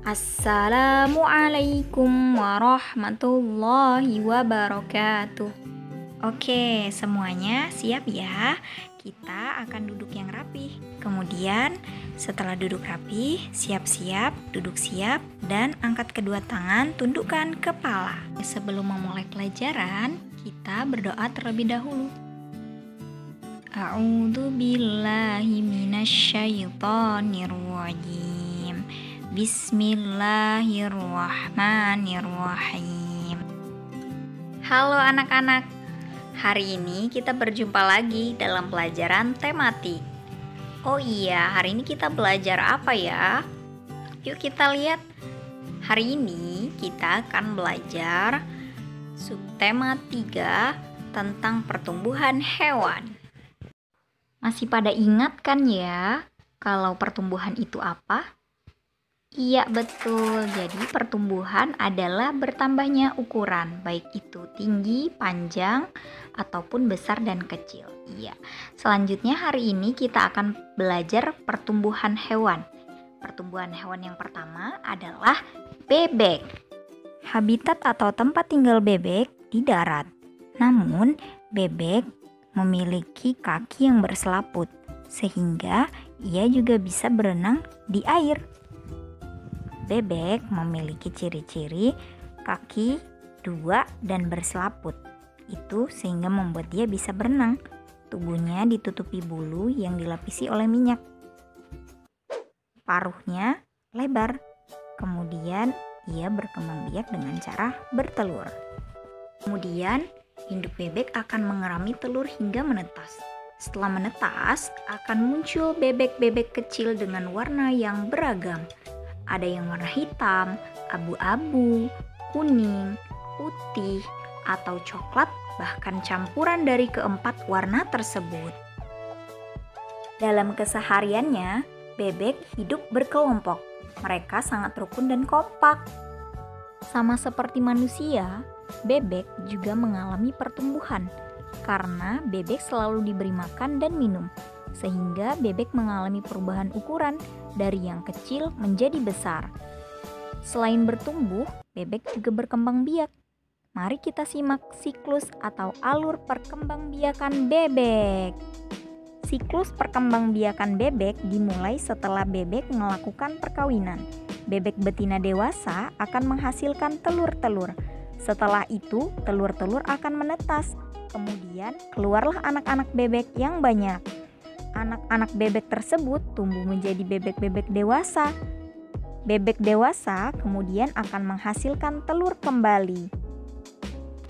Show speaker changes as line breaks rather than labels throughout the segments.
Assalamualaikum warahmatullahi wabarakatuh. Oke, semuanya siap ya? Kita akan duduk yang rapi. Kemudian setelah duduk rapi, siap-siap, duduk siap, dan angkat kedua tangan, tundukkan kepala. Sebelum memulai pelajaran, kita berdoa terlebih dahulu. A'udzu billahi minasyaitonir rajim. Bismillahirrahmanirrahim. Halo anak-anak, hari ini kita berjumpa lagi dalam pelajaran tematik. Oh iya, hari ini kita belajar apa ya? Yuk kita lihat. Hari ini kita akan belajar subtema 3 tentang pertumbuhan hewan. Masih pada ingat kan ya, kalau pertumbuhan itu apa? Iya betul, jadi pertumbuhan adalah bertambahnya ukuran, baik itu tinggi, panjang, ataupun besar dan kecil. Iya, selanjutnya hari ini kita akan belajar pertumbuhan hewan. Pertumbuhan hewan yang pertama adalah bebek. Habitat atau tempat tinggal bebek di darat. Namun, bebek memiliki kaki yang berselaput, sehingga ia juga bisa berenang di air. Bebek memiliki ciri-ciri kaki 2 dan berselaput. Itu sehingga membuat dia bisa berenang. Tubuhnya ditutupi bulu yang dilapisi oleh minyak. Paruhnya lebar. Kemudian ia berkembang biak dengan cara bertelur. Kemudian induk bebek akan mengerami telur hingga menetas. Setelah menetas, akan muncul bebek-bebek kecil dengan warna yang beragam. Ada yang warna hitam, abu-abu, kuning, putih, atau coklat, bahkan campuran dari keempat warna tersebut. Dalam kesehariannya, bebek hidup berkelompok. Mereka sangat rukun dan kompak. Sama seperti manusia, bebek juga mengalami pertumbuhan karena bebek selalu diberi makan dan minum, sehingga bebek mengalami perubahan ukuran dari yang kecil menjadi besar. Selain bertumbuh, bebek juga berkembang biak. Mari kita simak siklus atau alur perkembangbiakan bebek. Siklus perkembangbiakan bebek dimulai setelah bebek melakukan perkawinan. Bebek betina dewasa akan menghasilkan telur-telur. Setelah itu, telur-telur akan menetas. Kemudian, keluarlah anak-anak bebek yang banyak. Anak-anak bebek tersebut tumbuh menjadi bebek-bebek dewasa. Bebek dewasa kemudian akan menghasilkan telur kembali.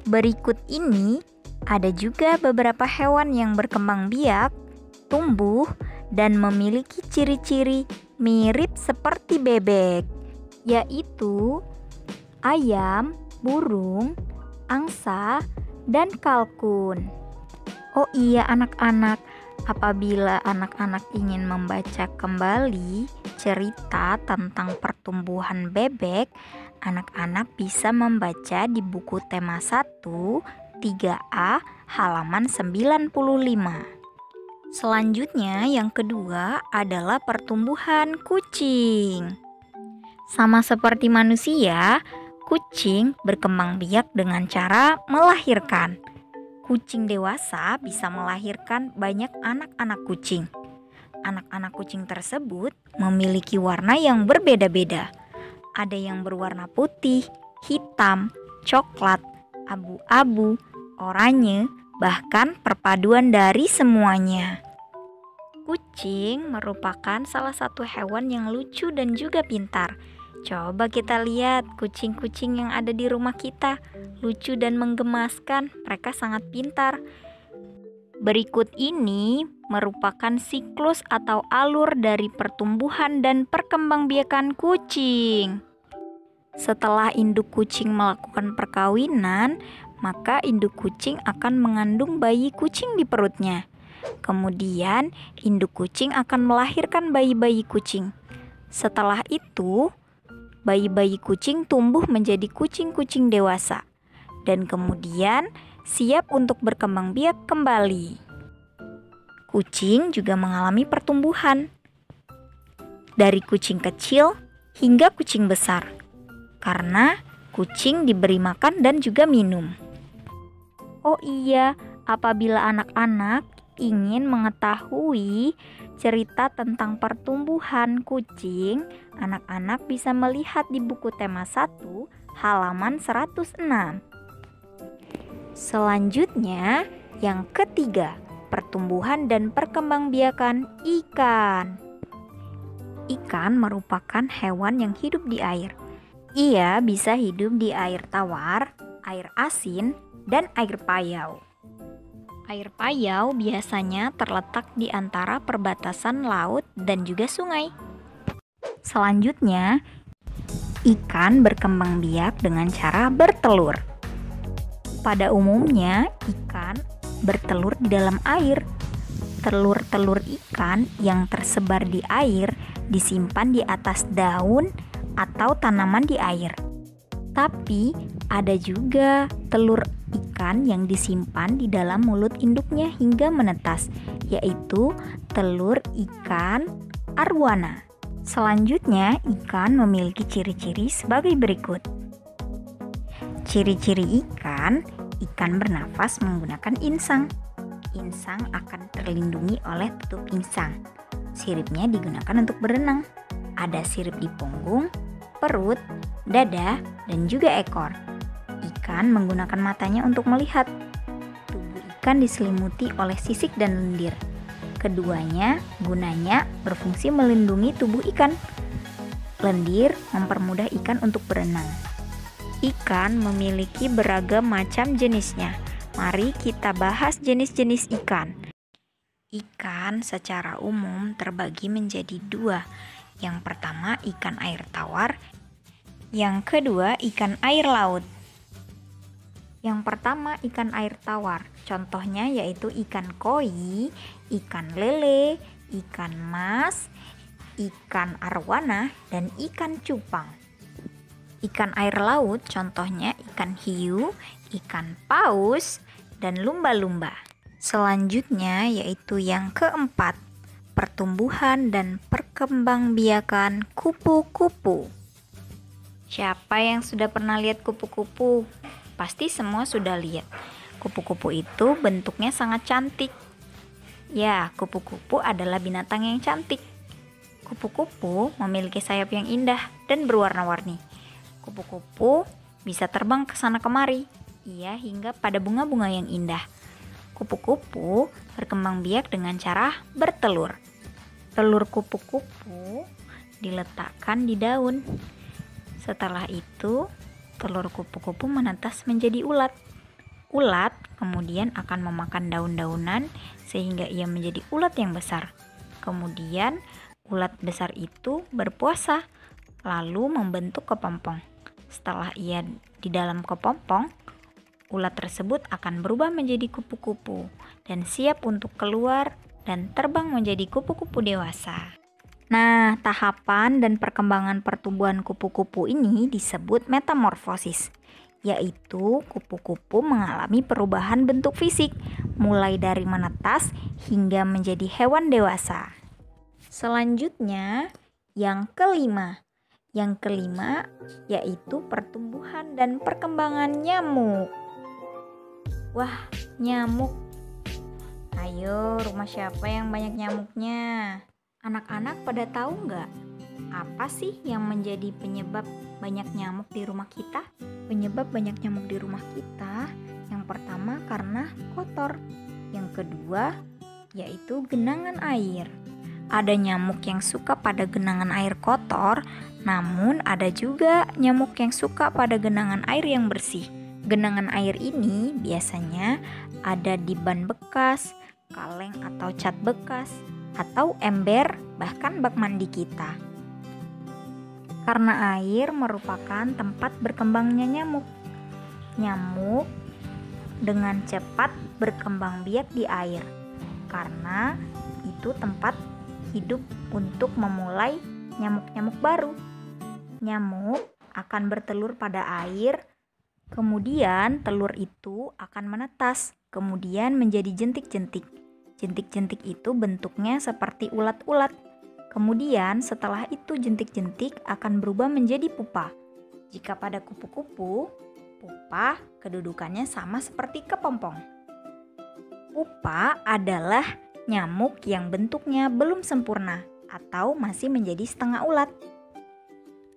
Berikut ini ada juga beberapa hewan yang berkembang biak, tumbuh, dan memiliki ciri-ciri mirip seperti bebek, yaitu ayam, burung, angsa, dan kalkun. Oh iya anak-anak, apabila anak-anak ingin membaca kembali cerita tentang pertumbuhan bebek, anak-anak bisa membaca di buku tema 1 3A halaman 95. Selanjutnya yang kedua adalah pertumbuhan kucing. Sama seperti manusia, kucing berkembang biak dengan cara melahirkan. Kucing dewasa bisa melahirkan banyak anak-anak kucing. Anak-anak kucing tersebut memiliki warna yang berbeda-beda. Ada yang berwarna putih, hitam, coklat, abu-abu, oranye, bahkan perpaduan dari semuanya. Kucing merupakan salah satu hewan yang lucu dan juga pintar. Coba kita lihat kucing-kucing yang ada di rumah kita, lucu dan menggemaskan, mereka sangat pintar. Berikut ini merupakan siklus atau alur dari pertumbuhan dan perkembangbiakan kucing. Setelah induk kucing melakukan perkawinan, maka induk kucing akan mengandung bayi kucing di perutnya. Kemudian, induk kucing akan melahirkan bayi-bayi kucing. Setelah itu, bayi-bayi kucing tumbuh menjadi kucing-kucing dewasa dan kemudian siap untuk berkembang biak kembali. Kucing juga mengalami pertumbuhan dari kucing kecil hingga kucing besar. Karena kucing diberi makan dan juga minum. Oh iya, apabila anak-anak ingin mengetahui cerita tentang pertumbuhan kucing, anak-anak bisa melihat di buku tema 1 halaman 106. Selanjutnya, yang ketiga, pertumbuhan dan perkembangbiakan ikan. Ikan merupakan hewan yang hidup di air. Ia bisa hidup di air tawar, air asin, dan air payau. Air payau biasanya terletak di antara perbatasan laut dan juga sungai. Selanjutnya, ikan berkembang biak dengan cara bertelur. Pada umumnya, ikan bertelur di dalam air. Telur-telur ikan yang tersebar di air disimpan di atas daun atau tanaman di air. Tapi ada juga telur ikan yang disimpan di dalam mulut induknya hingga menetas, yaitu telur ikan arwana. Selanjutnya, ikan memiliki ciri-ciri sebagai berikut. Ciri-ciri ikan bernafas menggunakan insang. Insang akan terlindungi oleh tutup insang. Siripnya digunakan untuk berenang. Ada sirip di punggung, perut, dada, dan juga ekor. Ikan menggunakan matanya untuk melihat. Tubuh ikan diselimuti oleh sisik dan lendir. Keduanya gunanya berfungsi melindungi tubuh ikan. Lendir mempermudah ikan untuk berenang. Ikan memiliki beragam macam jenisnya. Mari kita bahas jenis-jenis ikan. Ikan secara umum terbagi menjadi 2. Yang pertama ikan air tawar, yang kedua ikan air laut. Yang pertama ikan air tawar, contohnya yaitu ikan koi, ikan lele, ikan mas, ikan arwana, dan ikan cupang. Ikan air laut contohnya ikan hiu, ikan paus, dan lumba-lumba. Selanjutnya yaitu yang keempat, pertumbuhan dan perkembangbiakan kupu-kupu. Siapa yang sudah pernah lihat kupu-kupu? Pasti semua sudah lihat. Kupu-kupu itu bentuknya sangat cantik. Ya, kupu-kupu adalah binatang yang cantik. Kupu-kupu memiliki sayap yang indah dan berwarna-warni. Kupu-kupu bisa terbang ke sana kemari, hingga pada bunga-bunga yang indah. Kupu-kupu berkembang biak dengan cara bertelur. Telur kupu-kupu diletakkan di daun. Setelah itu, telur kupu-kupu menetas menjadi ulat. Ulat kemudian akan memakan daun-daunan sehingga ia menjadi ulat yang besar. Kemudian, ulat besar itu berpuasa, lalu membentuk kepompong. Setelah ia di dalam kepompong, ulat tersebut akan berubah menjadi kupu-kupu dan siap untuk keluar dan terbang menjadi kupu-kupu dewasa. Nah, tahapan dan perkembangan pertumbuhan kupu-kupu ini disebut metamorfosis, yaitu kupu-kupu mengalami perubahan bentuk fisik, mulai dari menetas hingga menjadi hewan dewasa. Selanjutnya, yang kelima. Yang kelima yaitu pertumbuhan dan perkembangan nyamuk. Wah, nyamuk. Ayo, rumah siapa yang banyak nyamuknya? Anak-anak pada tahu nggak? Apa sih yang menjadi penyebab banyak nyamuk di rumah kita? Penyebab banyak nyamuk di rumah kita, yang pertama karena kotor. Yang kedua yaitu genangan air. Ada nyamuk yang suka pada genangan air kotor, namun ada juga nyamuk yang suka pada genangan air yang bersih. Genangan air ini biasanya ada di ban bekas, kaleng atau cat bekas, atau ember, bahkan bak mandi kita. Karena air merupakan tempat berkembangnya nyamuk. Nyamuk dengan cepat berkembang biak di air, karena itu tempat hidup untuk memulai nyamuk-nyamuk baru. Nyamuk akan bertelur pada air, kemudian telur itu akan menetas, kemudian menjadi jentik-jentik. Jentik-jentik itu bentuknya seperti ulat-ulat. Kemudian setelah itu jentik-jentik akan berubah menjadi pupa. Jika pada kupu-kupu, pupa kedudukannya sama seperti kepompong. Pupa adalah nyamuk yang bentuknya belum sempurna atau masih menjadi setengah ulat.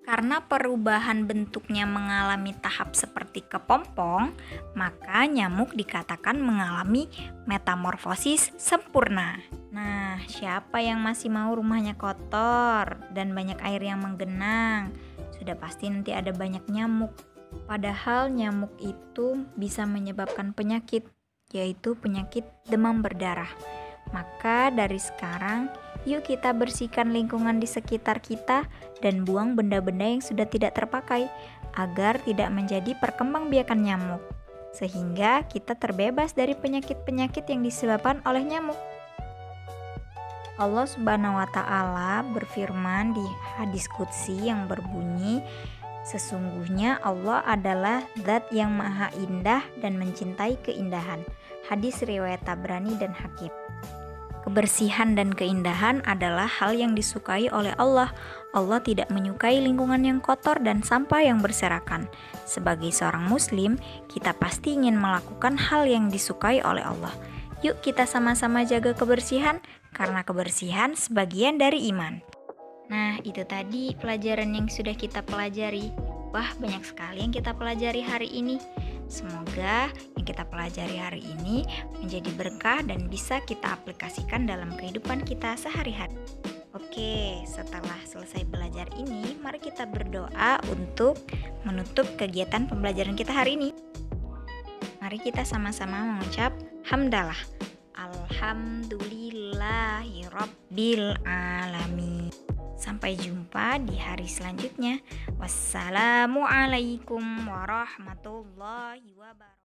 Karena perubahan bentuknya mengalami tahap seperti kepompong, maka nyamuk dikatakan mengalami metamorfosis sempurna. Nah, siapa yang masih mau rumahnya kotor dan banyak air yang menggenang? Sudah pasti nanti ada banyak nyamuk. Padahal nyamuk itu bisa menyebabkan penyakit, yaitu penyakit demam berdarah. Maka dari sekarang, yuk kita bersihkan lingkungan di sekitar kita dan buang benda-benda yang sudah tidak terpakai agar tidak menjadi perkembangbiakan nyamuk, sehingga kita terbebas dari penyakit-penyakit yang disebabkan oleh nyamuk. Allah Subhanahu wa Ta'ala berfirman di hadis qudsi yang berbunyi, sesungguhnya Allah adalah Zat yang maha indah dan mencintai keindahan. Hadis riwayat Tabrani dan Hakim. Kebersihan dan keindahan adalah hal yang disukai oleh Allah. Allah tidak menyukai lingkungan yang kotor dan sampah yang berserakan. Sebagai seorang muslim, kita pasti ingin melakukan hal yang disukai oleh Allah. Yuk kita sama-sama jaga kebersihan, karena kebersihan sebagian dari iman. Nah, itu tadi pelajaran yang sudah kita pelajari. Wah, banyak sekali yang kita pelajari hari ini. Semoga yang kita pelajari hari ini menjadi berkah dan bisa kita aplikasikan dalam kehidupan kita sehari-hari. Oke, setelah selesai belajar ini, mari kita berdoa untuk menutup kegiatan pembelajaran kita hari ini. Mari kita sama-sama mengucap hamdalah. Alhamdulillahirabbil alamin. Sampai jumpa di hari selanjutnya. Wassalamualaikum warahmatullahi wabarakatuh.